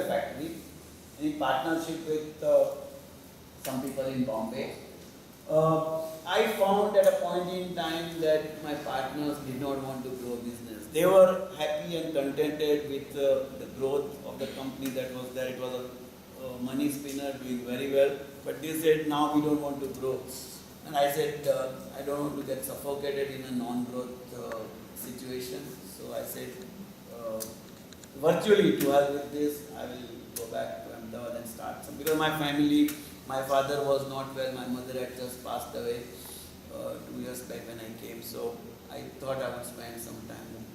factory in partnership with some people in Bombay. I found at a point in time that my partners did not want to grow business. They were happy and contented with the growth of the company that was there. It was a money spinner doing very well. But they said, now we don't want to grow. And I said, I don't want to get suffocated in a non-growth situation. So I said, virtually to help with this, I will go back to Ahmedabad and start some. Because my family, my father was not well, my mother had just passed away 2 years back when I came. So I thought I would spend some time with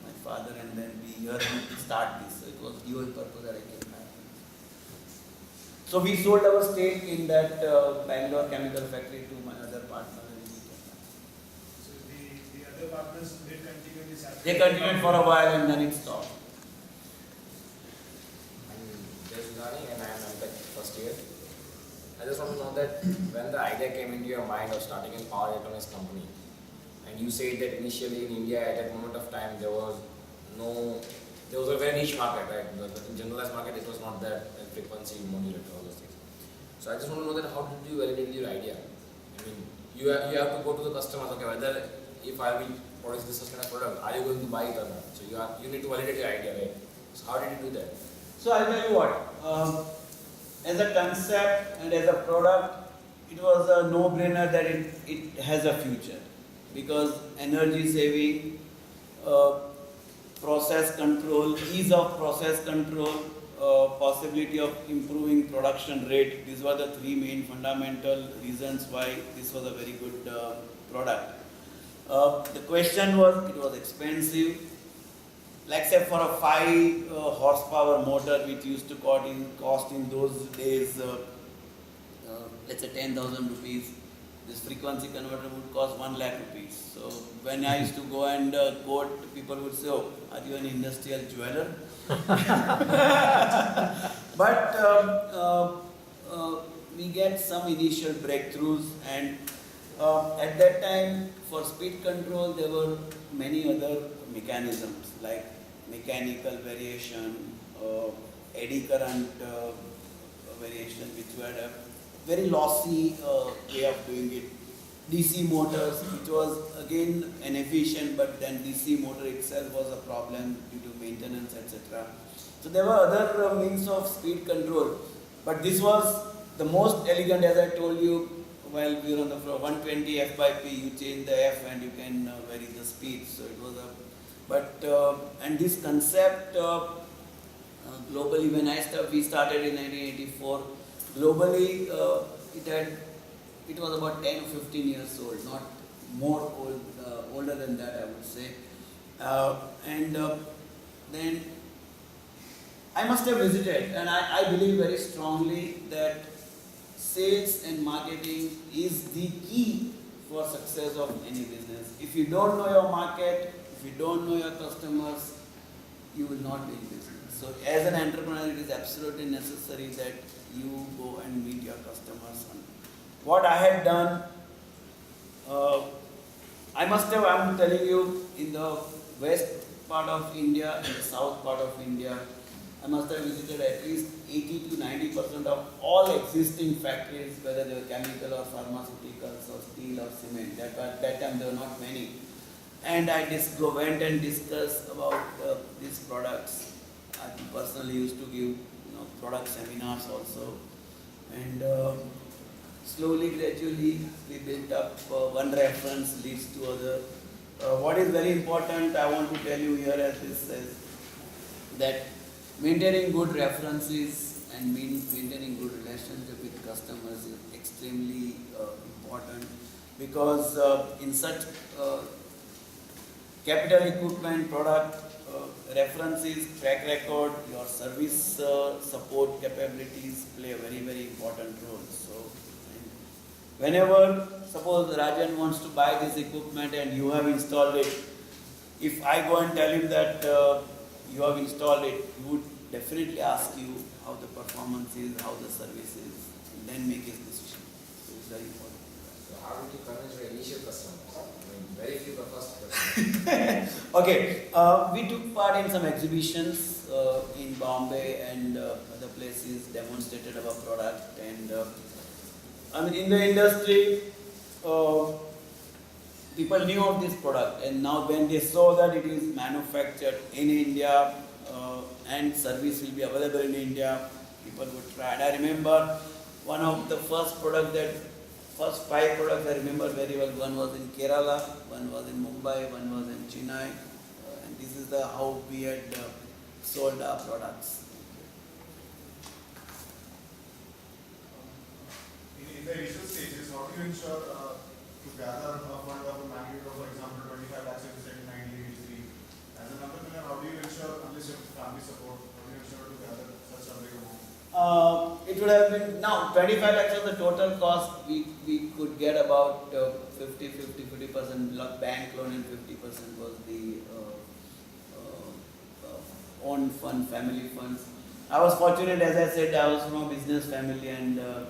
my father and then be here and start this. So it was dual purpose that I came back. So we sold our stake in that Bangalore chemical factory to my other partner. So the other partners did continue this activity? They continued for a while and then it stopped. I'm Jayasudhani and I am MTech first year. I just want to know that when the idea came into your mind of starting a power electronics company, and you said that initially in India at that moment of time there was a very niche market, right? The generalized market, it was not that frequency modulator, all those things. So I just want to know that how did you validate your idea? I mean, you have to go to the customers, okay, whether if I will produce this kind of product, are you going to buy it or not? So you need to validate your idea, right? So how did you do that? So I'll tell you what, as a concept and as a product, it was a no-brainer that it has a future. Because energy saving, process control, ease of process control, possibility of improving production rate, these were the three main fundamental reasons why this was a very good product. The question was, it was expensive. Like say for a 5 horsepower motor which used to cost in those days, let's say 10,000 rupees, this frequency converter would cost 1 lakh rupees. So when I used to go and quote, people would say, oh, are you an industrial jeweler? But we get some initial breakthroughs, and at that time for speed control there were many other mechanisms like mechanical variation, eddy current variation, which had a very lossy way of doing it. DC motors, which was again inefficient, but then DC motor itself was a problem due to maintenance, etc. So there were other means of speed control, but this was the most elegant, as I told you while we were on the floor. 120 F by P, you change the F and you can vary the speed. So it was and this concept globally, when we started in 1984. Globally, it was about 10 or 15 years old, not more older than that, I would say. Then I must have visited, and I believe very strongly that sales and marketing is the key for success of any business. If you don't know your market, if you don't know your customers, you will not be in business. So as an entrepreneur, it is absolutely necessary that you go and meet your customers. What I had done, I'm telling you, in the west part of India and the south part of India, I must have visited at least 80 to 90% of all existing factories, whether they were chemical or pharmaceuticals or steel or cement. At that time there were not many. And I went and discussed about these products. I personally used to give product seminars also. And slowly, gradually, we built up one reference leads to other. What is very important, I want to tell you here as this is that maintaining good references and maintaining good relationship with customers is extremely important, because in such capital equipment product, references, track record, your service support capabilities play a very, very important role. So whenever, suppose Rajan wants to buy this equipment and you have installed it, if I go and tell him that you have installed it, he would definitely ask you how the performance is, how the service is, and then make his decision. So it's very important. So how did you convince your initial customers? I mean, very few were first customers. Okay, we took part in some exhibitions in Bombay and other places, demonstrated our product, and I mean in the industry, people knew of this product, and now when they saw that it is manufactured in India and service will be available in India, people would try. And I remember one of the first 5 products I remember very well. One was in Kerala, one was in Mumbai, one was in Chennai, and this is the how we had sold our products. In the initial stages, how do you ensure to gather a fund of a magnitude of, for example, 25 lakhs if you said in 1983? As an entrepreneur, how do you ensure, unless you have family support, how do you ensure to gather such a big amount? It would have been, now 25 lakhs was the total cost. We could get about 50% bank loan and 50% was the own fund, family funds. I was fortunate, as I said, I was from a business family, and the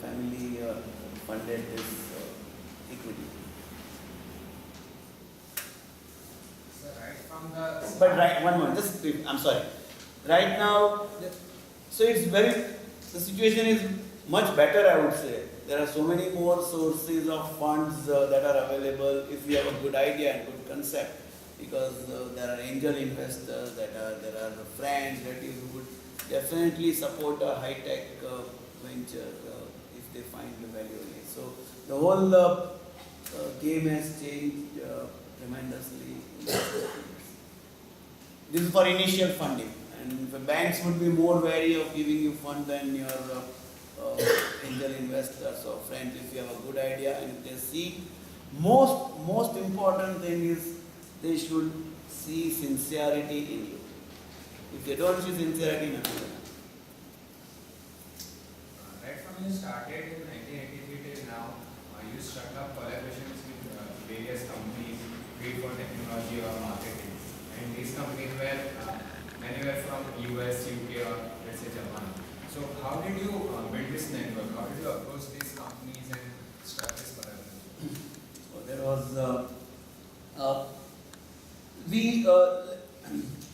family funded this equity. So right from the But right, one moment, just brief, I'm sorry. Right now, so it's the situation is much better, I would say. There are so many more sources of funds that are available if you have a good idea and good concept, because there are angel investors, there are friends, relatives who would definitely support a high-tech venture if they find the value in it. So the whole game has changed tremendously. This is for initial funding, and the banks would be more wary of giving you fund than your angel investors or friends if you have a good idea and if they see. Most important thing is they should see sincerity in you. If they don't see sincerity, nothing will happen. right from you started in 1983 till now, you struck up collaborations with various companies, be it for technology or marketing. And these companies were anywhere from US, UK, or let's say Japan. So how did you build this network? How did you approach these companies and start this collaboration? So there was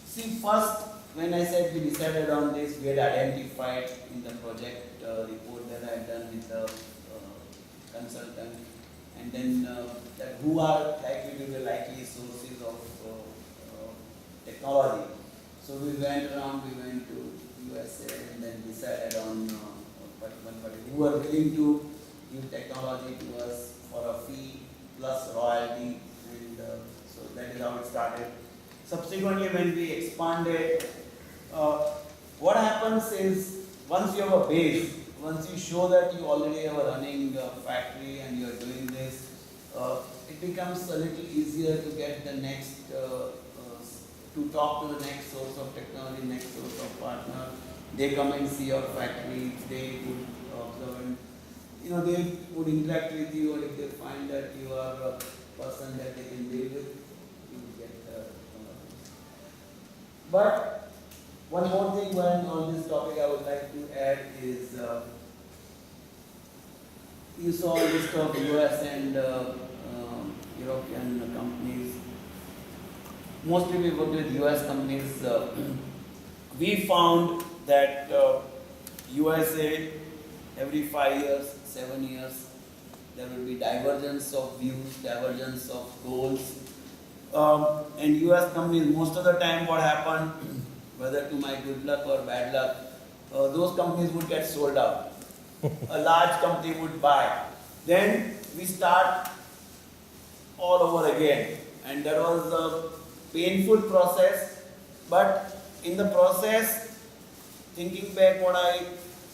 see first when I said we decided on this, we had identified in the project report that I had done with the consultant, and then that who are likely to be likely sources of technology. So we went to USA and then decided on who are willing to give technology to us for a fee plus royalty, and so that is how it started. Subsequently, when we expanded, what happens is once you have a base, once you show that you already have a running factory and you are doing this, it becomes a little easier to get the next, to talk to the next source of technology, next source of partner. They come and see your factory, they would observe, and they would interact with you, or if they find that you are a person that they can deal with, you will get But one more thing on this topic I would like to add is, you saw a list of US and European companies. Mostly we worked with US companies. We found that USA, every 5 years, 7 years, there will be divergence of views, divergence of goals. And US companies, most of the time what happened, whether to my good luck or bad luck, those companies would get sold out. A large company would buy. Then we start all over again. And that was a painful process, but in the process, thinking back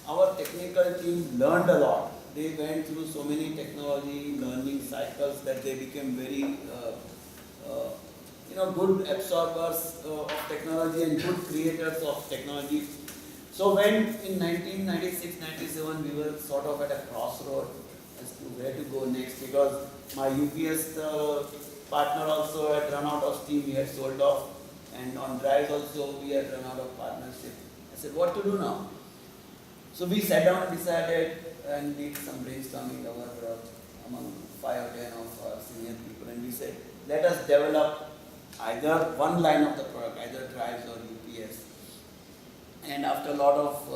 our technical team learned a lot. They went through so many technology learning cycles that they became very good absorbers of technology and good creators of technology. So when in 1996-97 we were sort of at a crossroad as to where to go next, because my UPS partner also had run out of steam, we had sold off, and on drives also we had run out of partnership. I said, what to do now? So we sat down and decided and did some brainstorming. among 5 or 10 of our senior people, and we said, let us develop either one line of the product, either drives or UPS. And after a lot of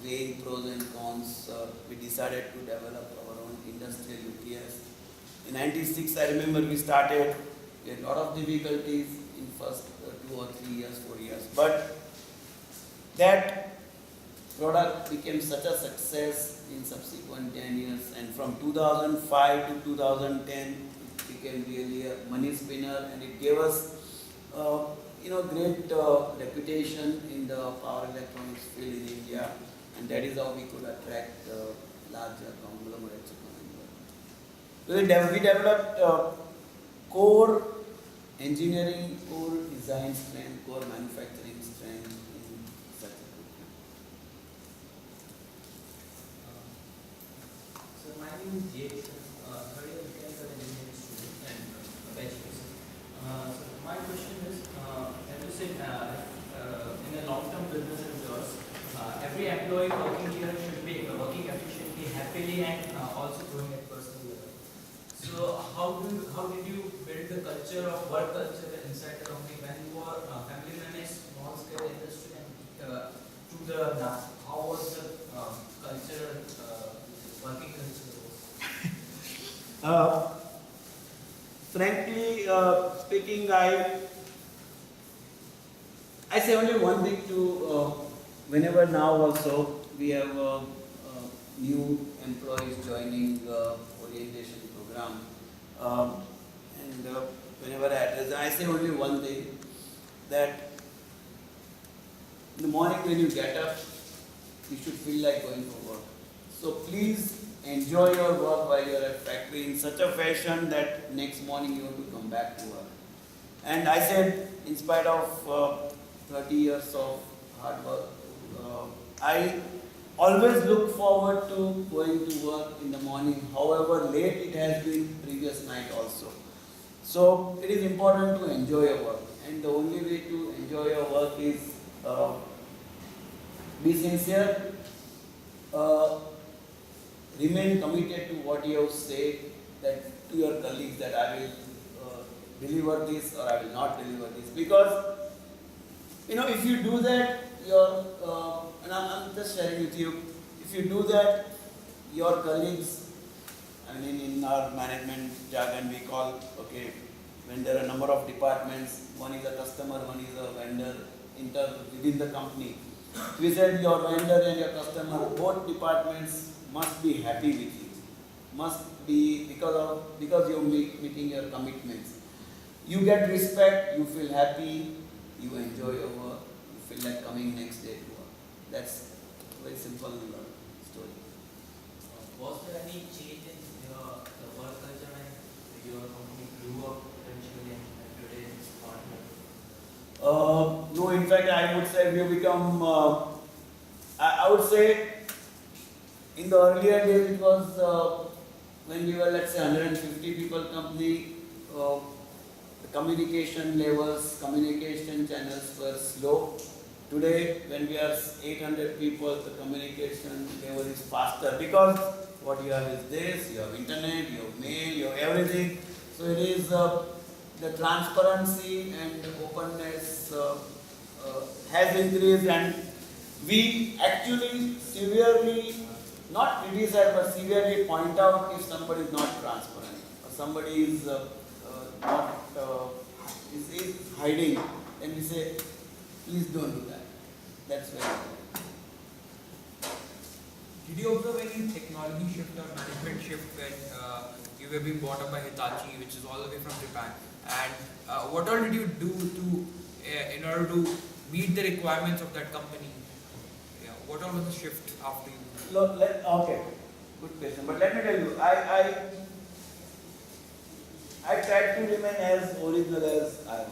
weighing pros and cons, we decided to develop our own industrial UPS. In '96, I remember we started. We had a lot of difficulties in first 2 or 3 years, 4 years, but that product became such a success in subsequent 10 years, and from 2005 to 2010, it became really a money spinner, and it gave us great reputation in the power electronics field in India, and that is how we could attract larger conglomerates to come in. So we developed core engineering, core design strength, core manufacturing strength in such equipment. So my name is Jay, third year mechanical engineering student and bachelor's. So my question is, as you said, in a long-term business of yours, every employee working here should be working efficiently, happily, and also growing at personal level. So how did you build the culture of work culture inside the company when you were family managed small scale industry and to the now? How was the culture, working culture? Frankly speaking, I say only one thing to whenever now also we have new employees joining orientation program, and whenever I address, I say only one thing, that in the morning when you get up, you should feel like going for work. So please enjoy your work while you are at factory in such a fashion that next morning you want to come back to work. And I said, in spite of 30 years of hard work, I always look forward to going to work in the morning, however late it has been previous night also. So it is important to enjoy your work, and the only way to enjoy your work is be sincere, remain committed to what you have said that to your colleagues, that I will deliver this or I will not deliver this, because if you do that, and I'm just sharing with you, if you do that, your colleagues, I mean in our management jargon we call, when there are a number of departments, one is a customer, one is a vendor, within the company. We said your vendor and your customer, both departments must be happy with you, must be because you're meeting your commitments. You get respect, you feel happy, you enjoy your work, you feel like coming next day to work. That's a very simple story. Was there any change in the work culture when your company grew up eventually and today is partner? No, in fact, I would say we have become, I would say, in the earlier days it was when we were, let's say, 150 people company, the communication levels, communication channels were slow. Today, when we are 800 people, the communication level is faster, because what you have is this, you have internet, you have mail, you have everything. So it is the transparency and openness has increased, and we actually severely, not criticize, but severely point out if somebody is not transparent or somebody is is hiding, and we say, please don't do that. That's very important. Did you observe any technology shift or management shift when you were being bought up by Hitachi, which is all the way from Japan? And what all did you do in order to meet the requirements of that company? Yeah, what all was the shift after you? Look, okay, good question. But let me tell you, I tried to remain as original as I was.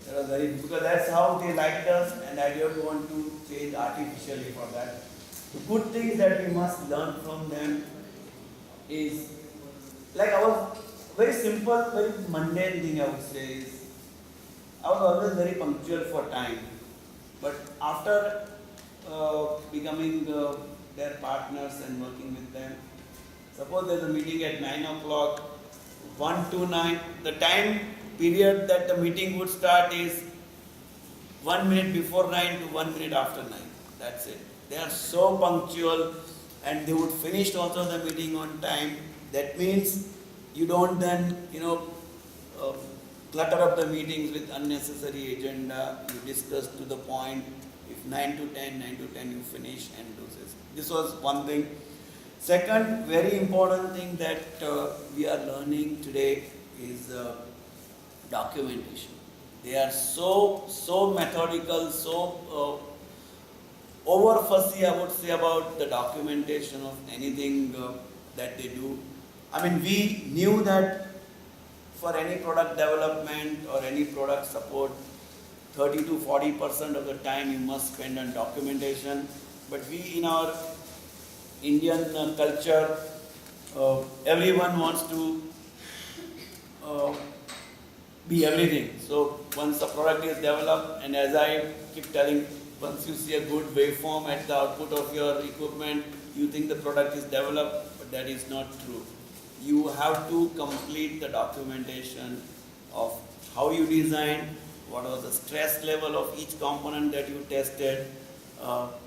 That was because that's how they liked us, and I don't want to change artificially for that. The good things that we must learn from them is, like, I was very simple, very mundane thing I would say is, I was always very punctual for time. But after becoming their partners and working with them, Suppose there's a meeting at 9 o'clock, 1 to 9. The time period that the meeting would start is 1 minute before 9 to 1 minute after 9. That's it. They are so punctual and they would finish also the meeting on time. That means you don't then, uh, clutter up the meetings with unnecessary agenda. You discuss to the point. If 9 to 10, 9 to 10 you finish and do this. This was one thing. Second, very important thing that we are learning today is documentation. They are so methodical, so over fussy, I would say, about the documentation of anything that they do. I mean, we knew that for any product development or any product support, 30 to 40% of the time you must spend on documentation. But we, in our Indian culture, everyone wants to be everything. So once a product is developed, and as I keep telling, once you see a good waveform at the output of your equipment, you think the product is developed, but that is not true. You have to complete the documentation of how you designed, what was the stress level of each component that you tested,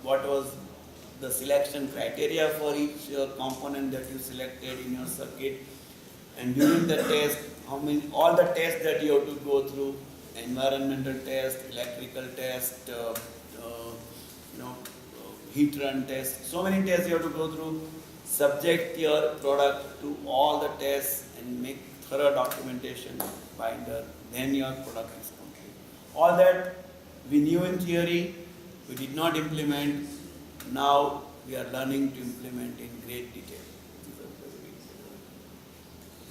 what was the selection criteria for each component that you selected in your circuit, and during the test, all the tests that you have to go through, environmental test, electrical test, heat run test, so many tests you have to go through. Subject your product to all the tests and make thorough documentation binder, then your product is complete. All that we knew in theory, we did not implement. Now we are learning to implement in great detail.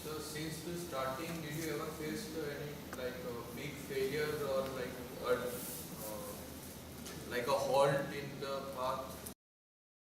So since the starting, did you ever face any big failures or like a halt in the path?